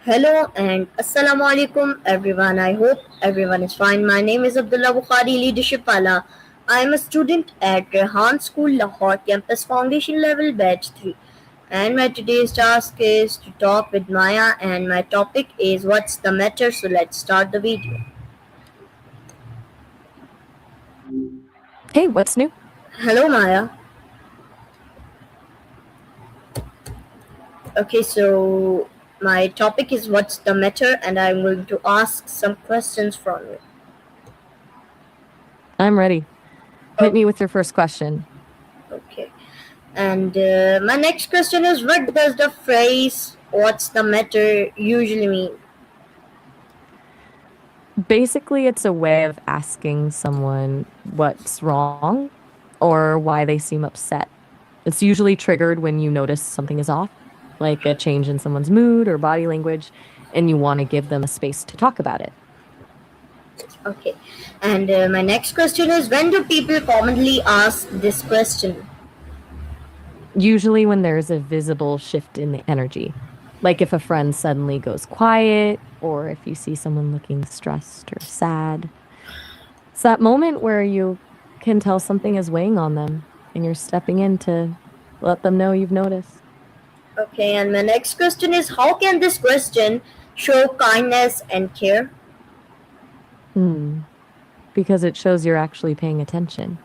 Hello and Assalamu alaikum everyone. I hope everyone is fine. My name is Abdullah Bukhari Leadership Wala. I am a student at Rehan School Lahore Campus Foundation Level Batch 3. And my today's task is to talk with Maya and my topic is what's the matter, so let's start the video. Hey, what's new? Hello Maya. Okay, so my topic is what's the matter and I'm going to ask some questions from you. I'm ready. Hit Oh, me with your first question. okay. And my next question is what does the phrase what's the matter usually mean? Basically, it's a way of asking someone what's wrong or why they seem upset. It's usually triggered when you notice something is off, like a change in someone's mood or body language, and you want to give them a space to talk about it. Okay. And my next question is when do people commonly ask this question? Usually, when there's a visible shift in the energy, like if a friend suddenly goes quiet or if you see someone looking stressed or sad. It's that moment where you can tell something is weighing on them and you're stepping in to let them know you've noticed. Okay. And my next question is how can this question show kindness and care? Hmm. Because it shows you're actually paying attention.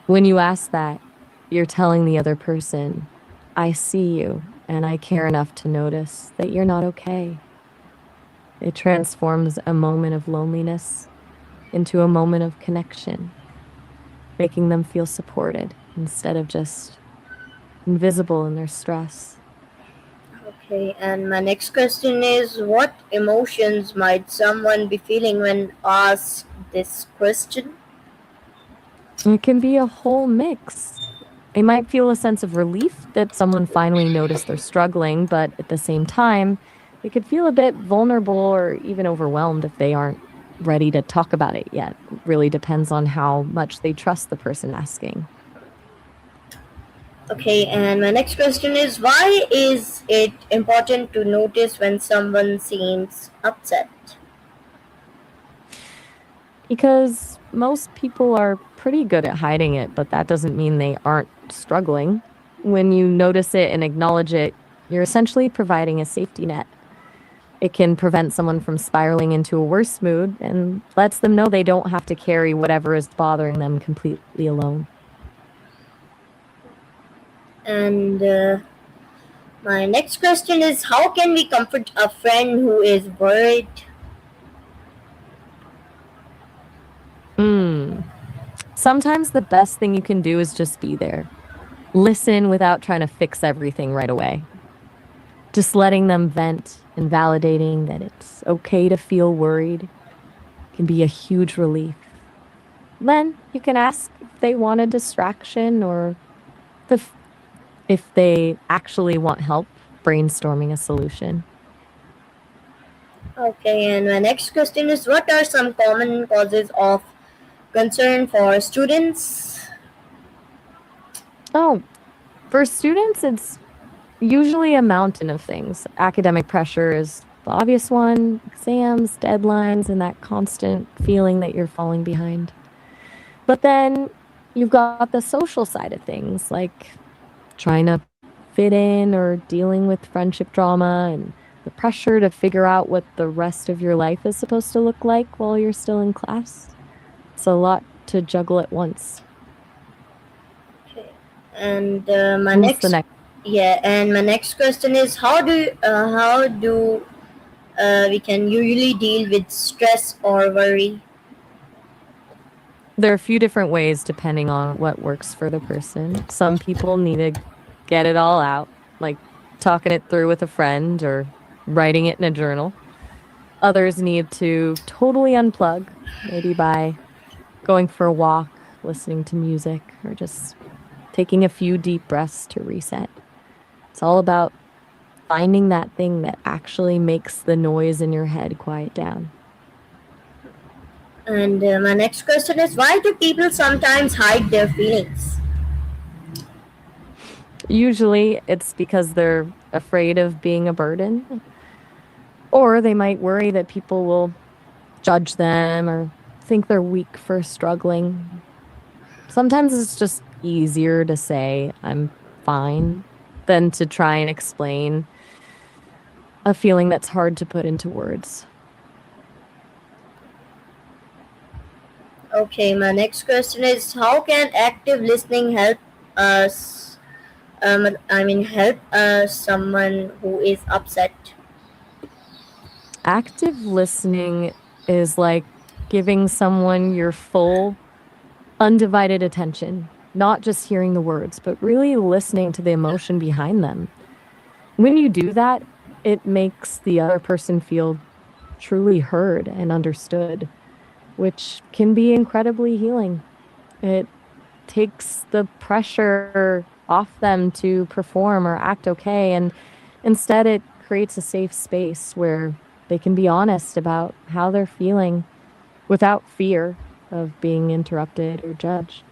When you ask that, you're telling the other person, I see you and I care enough to notice that you're not okay. It transforms a moment of loneliness into a moment of connection, making them feel supported instead of just invisible in their stress. Okay. And my next question is what emotions might someone be feeling when asked this question? It can be a whole mix. They might feel a sense of relief that someone finally noticed they're struggling, but at the same time, they could feel a bit vulnerable or even overwhelmed if they aren't ready to talk about it yet. It really depends on how much they trust the person asking. Okay, and my next question is why is it important to notice when someone seems upset? Because most people are pretty good at hiding it, but that doesn't mean they aren't struggling. When you notice it and acknowledge it, you're essentially providing a safety net. It can prevent someone from spiraling into a worse mood and lets them know they don't have to carry whatever is bothering them completely alone. And my next question is how can we comfort a friend who is worried? Mm. Sometimes the best thing you can do is just be there. Listen without trying to fix everything right away. Just letting them vent and validating that it's okay to feel worried can be a huge relief. Then you can ask if they want a distraction or if, if they actually want help brainstorming a solution. Okay, and my next question is what are some common causes of concern for students? Oh, for students, it's usually a mountain of things. Academic pressure is the obvious one, exams, deadlines, and that constant feeling that you're falling behind. But then you've got the social side of things, like trying to fit in or dealing with friendship drama and the pressure to figure out what the rest of your life is supposed to look like while you're still in class. It's a lot to juggle at once. Okay, and my What's the next next? yeah, and my next question is how do we can usually deal with stress or worry? There are a few different ways depending on what works for the person. Some people need to get it all out, like talking it through with a friend or writing it in a journal. Others need to totally unplug, maybe by going for a walk, listening to music, or just taking a few deep breaths to reset. It's all about finding that thing that actually makes the noise in your head quiet down. And my next question is why do people sometimes hide their feelings? Usually it's because they're afraid of being a burden, or they might worry that people will judge them or think they're weak for struggling. Sometimes it's just easier to say, I'm fine, than to try and explain a feeling that's hard to put into words. Okay, my next question is how can active listening help us? Help someone who is upset. Active listening is like giving someone your full, undivided attention, not just hearing the words, but really listening to the emotion behind them. When you do that, it makes the other person feel truly heard and understood, which can be incredibly healing. It takes the pressure off them to perform or act okay. And instead, it creates a safe space where they can be honest about how they're feeling without fear of being interrupted or judged.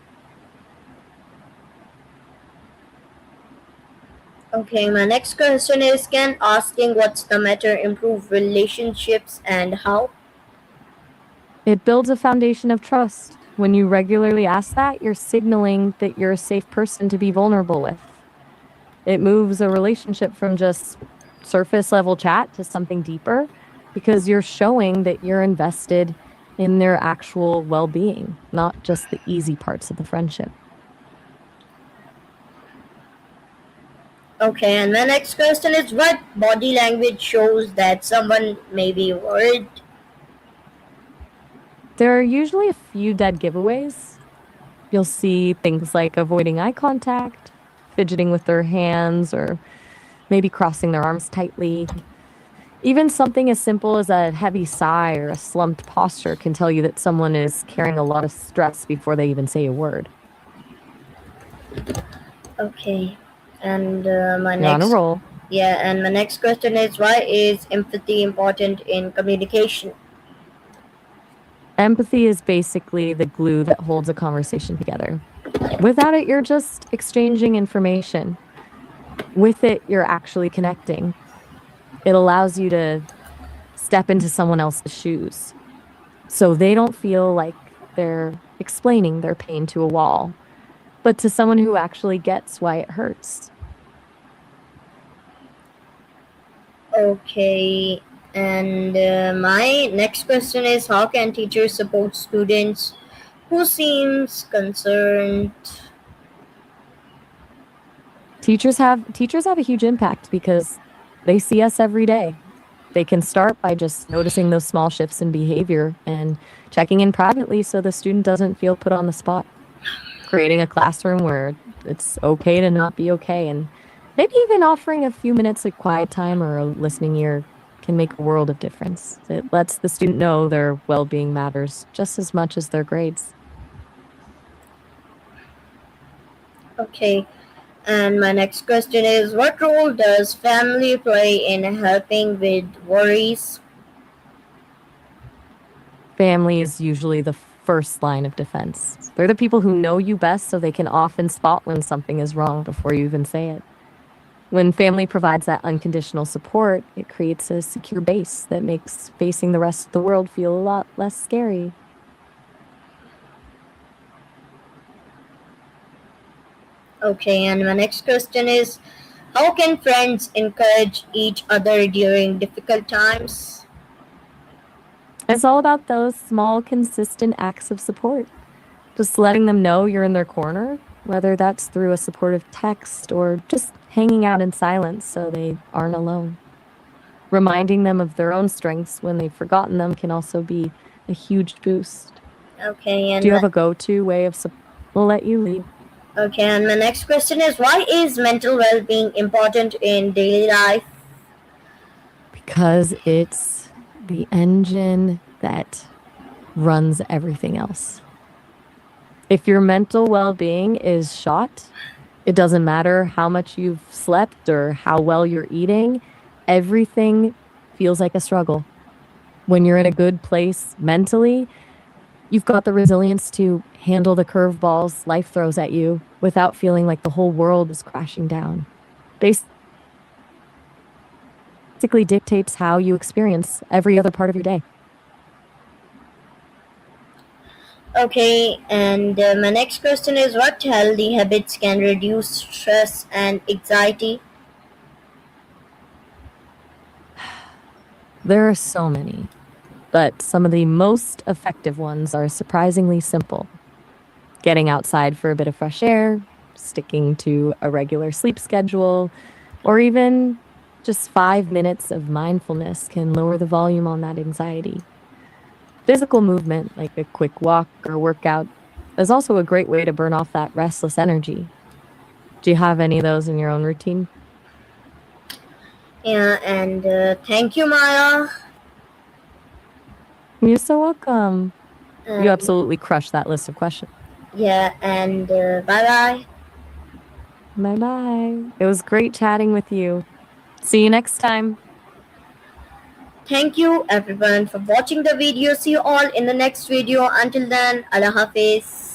Okay, my next question is can asking what's the matter improve relationships and how? It builds a foundation of trust. When you regularly ask that, you're signaling that you're a safe person to be vulnerable with. It moves a relationship from just surface level chat to something deeper because you're showing that you're invested in their actual well being, not just the easy parts of the friendship. Okay, and my next question is what body language shows that someone may be worried? There are usually a few dead giveaways. You'll see things like avoiding eye contact, fidgeting with their hands, or maybe crossing their arms tightly. Even something as simple as a heavy sigh or a slumped posture can tell you that someone is carrying a lot of stress before they even say a word. Okay, and my You're on a next roll. yeah, and my next question is why is empathy important in communication? Empathy is basically the glue that holds a conversation together. Without it, you're just exchanging information. With it, you're actually connecting. It allows you to step into someone else's shoes so they don't feel like they're explaining their pain to a wall, but to someone who actually gets why it hurts. Okay, and my next question is how can teachers support students who seems concerned? Teachers have a huge impact because they see us every day. They can start by just noticing those small shifts in behavior and checking in privately so the student doesn't feel put on the spot. Creating a classroom where it's okay to not be okay, and maybe even offering a few minutes of quiet time or a listening ear can make a world of difference. It lets the student know their well being matters just as much as their grades. Okay, and my next question is what role does family play in helping with worries? Family is usually the first line of defense. They're the people who know you best, so they can often spot when something is wrong before you even say it. When family provides that unconditional support, it creates a secure base that makes facing the rest of the world feel a lot less scary. Okay, and my next question is how can friends encourage each other during difficult times? It's all about those small, consistent acts of support. Just letting them know you're in their corner, whether that's through a supportive text or just hanging out in silence so they aren't alone. Reminding them of their own strengths when they've forgotten them can also be a huge boost. Okay, Do and you my, have a go to way of support? We'll let you lead. okay, and my next question is why is mental well-being important in daily life? Because it's the engine that runs everything else. If your mental well being is shot, it doesn't matter how much you've slept or how well you're eating, everything feels like a struggle. When you're in a good place mentally, You've got the resilience to handle the curveballs life throws at you without feeling like the whole world is crashing down. Basically dictates how you experience every other part of your day. Okay, and my next question is, what healthy habits can reduce stress and anxiety? There are so many, but some of the most effective ones are surprisingly simple. Getting outside for a bit of fresh air, sticking to a regular sleep schedule, or even just 5 minutes of mindfulness can lower the volume on that anxiety. Physical movement, like a quick walk or workout, is also a great way to burn off that restless energy. Do you have any of those in your own routine? Yeah, and thank you, Maya. You're so welcome. You And absolutely crushed that list of questions. yeah, and bye bye. Bye bye. It was great chatting with you. See you next time. Thank you everyone for watching the video. See you all in the next video. Until then, Allah Hafiz.